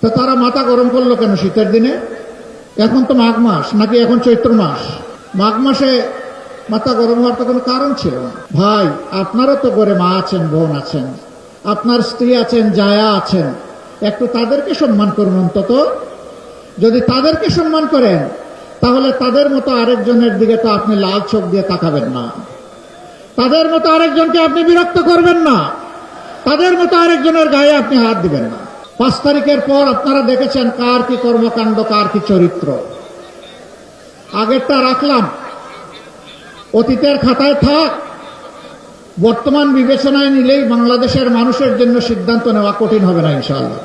তো তারা মাথা গরম করলো কেন শীতের দিনে? এখন তো মাঘ মাস, নাকি এখন চৈত্র মাস? মাঘ মাসে মাথা গরম হওয়ার তো কোনো কারণ ছিল না। ভাই, আপনারও তো ঘরে মা আছেন, বোন আছেন, আপনার স্ত্রী আছেন, জায়া আছেন, একটু তাদেরকে সম্মান করুন অন্তত। যদি তাদেরকে সম্মান করেন তাহলে তাদের মতো আরেকজনের দিকে তো আপনি লাল চোখ দিয়ে তাকাবেন না, তাদের মতো আরেকজনকে আপনি বিরক্ত করবেন না, তাদের মতো আরেকজনের গায়ে আপনি হাত দিবেন না। 5 তারিখের পর আপনারা দেখেছেন কার কি কর্মকাণ্ড, কার কি চরিত্র। আগেরটা রাখলাম, অতীতের খাতায় থাক, বর্তমান বিবেচনায় নিলেই বাংলাদেশের মানুষের জন্য সিদ্ধান্ত নেওয়া কঠিন হবে না ইনশাআল্লাহ।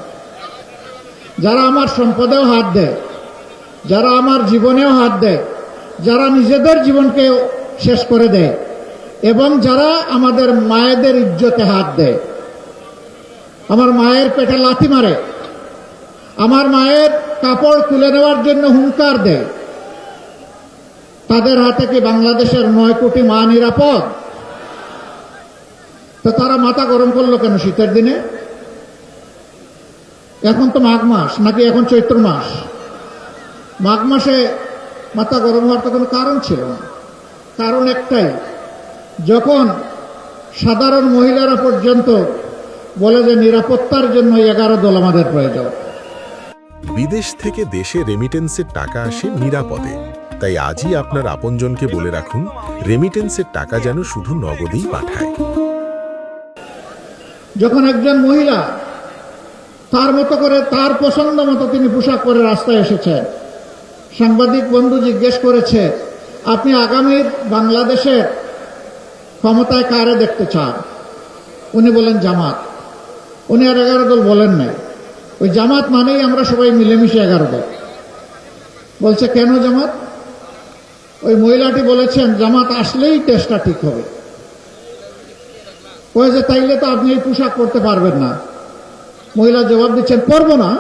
যারা আমার সম্পদেও হাত দেয়, যারা আমার জীবনেও হাত দেয়, যারা নিজেদের জীবনকে শেষ করে দেয়, এবং যারা আমাদের মায়েদের ইজ্জতে হাত দেয়, আমার মায়ের পেটে লাথি মারে, আমার মায়ের কাপড় তুলে নেওয়ার জন্য হুঙ্কার দেয়, তাদের হাতে কি বাংলাদেশের 9 কোটি মা নিরাপদ? তো তারা মাথা গরম করলো কেন শীতের দিনে? এখন তো মাঘ মাস, নাকি এখন চৈত্র মাস? মাঘ মাসে মাথা গরম হওয়ার তো কোনো কারণ ছিল না। কারণ একটাই, যখন সাধারণ মহিলারা পর্যন্ত বলে যে নিরাপত্তার জন্য 11 দল আমাদের প্রয়োজন। বিদেশ থেকে দেশে রেমিটেন্সের টাকা আসে নিরাপদে, তাই আজই আপনার আপনজনকে বলে রাখুন, রেমিটেন্সের টাকা যেন শুধু নগদেই পাঠায়। যখন একজন মহিলা তার মতো করে, তার পছন্দ মতো তিনি পোশাক পরে রাস্তায় এসেছেন, সাংবাদিক বন্ধু জিজ্ঞেস করেছে, আপনি আগামীর বাংলাদেশের ক্ষমতায় কারে দেখতে চান? উনি বলেন জামাত। উনি আর 11 দল বলেন নাই, ওই জামাত মানেই আমরা সবাই মিলেমিশে 11 দল। বলছে কেন জামাত? ওই মহিলাটি বলেছেন জামাত আসলেই দেশটা ঠিক হবে। ওই যে তাইলে তো আপনি এই পোশাক পরতে পারবেন না। মহিলা জবাব দিচ্ছেন, পরবো না,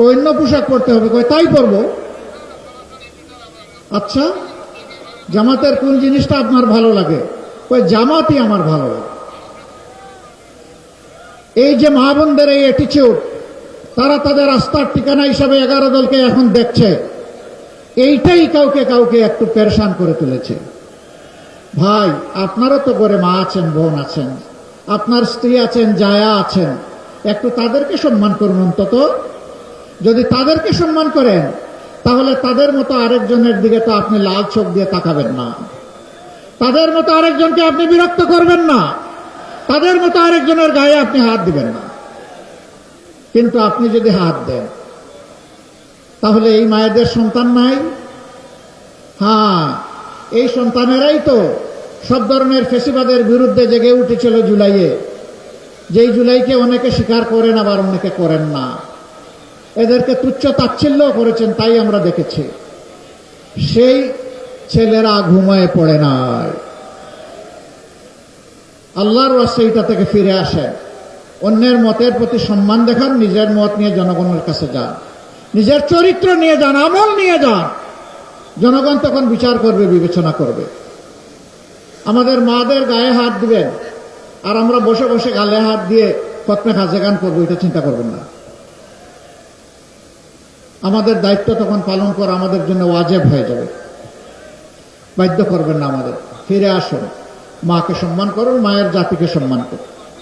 অন্য পোশাক পরতে হবে। কয় তাই পরবো। আচ্ছা, জামাতের কোন জিনিসটা আপনার ভালো লাগে? কয় জামাতই আমার ভালো লাগে। এই যে মা বোনদের এই অ্যাটিচিউড, তারা তাদের আস্থার ঠিকানা হিসাবে 11 দলকে এখন দেখছে, এইটাই কাউকে কাউকে একটু পেরেশান করে তুলেছে। ভাই, আপনারও তো ঘরে মা আছেন, বোন আছেন, আপনার স্ত্রী আছেন, জায়া আছেন, একটু তাদেরকে সম্মান করুন অন্তত। যদি তাদেরকে সম্মান করেন তাহলে তাদের মতো আরেকজনের দিকে তো আপনি লাল চোখ দিয়ে তাকাবেন না, তাদের মতো আরেকজনকে আপনি বিরক্ত করবেন না, তাদের মতো আরেকজনের গায়ে আপনি হাত দিবেন না। কিন্তু আপনি যদি হাত দেন তাহলে এই মায়েদের সন্তান নাই? হ্যাঁ, এই সন্তানেরাই তো সব ধরনের ফেসিবাদের বিরুদ্ধে জেগে উঠেছিল জুলাইয়ে, যেই জুলাইকে অনেকে স্বীকার করেন আবার অনেকে করেন না। এদেরকে তুচ্ছ তাচ্ছিল্য করেছেন, তাই আমরা দেখেছি। সেই ছেলেরা ঘুমায় পড়ে নাই। আল্লাহর ওয়াস্তে এইটা থেকে ফিরে আসেন, অন্যের মতের প্রতি সম্মান দেখান, নিজের মত নিয়ে জনগণের কাছে যান, নিজের চরিত্র নিয়ে যান, আমল নিয়ে যান। জনগণ তখন বিচার করবে, বিবেচনা করবে। আমাদের মাদের গায়ে হাত দিবেন আর আমরা বসে বসে গালে হাত দিয়ে খতমে খাজে গান করবো, এটা চিন্তা করবেন না। আমাদের দায়িত্ব তখন পালন করা আমাদের জন্য ওয়াজিব হয়ে যাবে। বাধ্য করবেন না আমাদের। ফিরে আসুন, মাকে সম্মান করুন, মায়ের জাতিকে সম্মান করুন।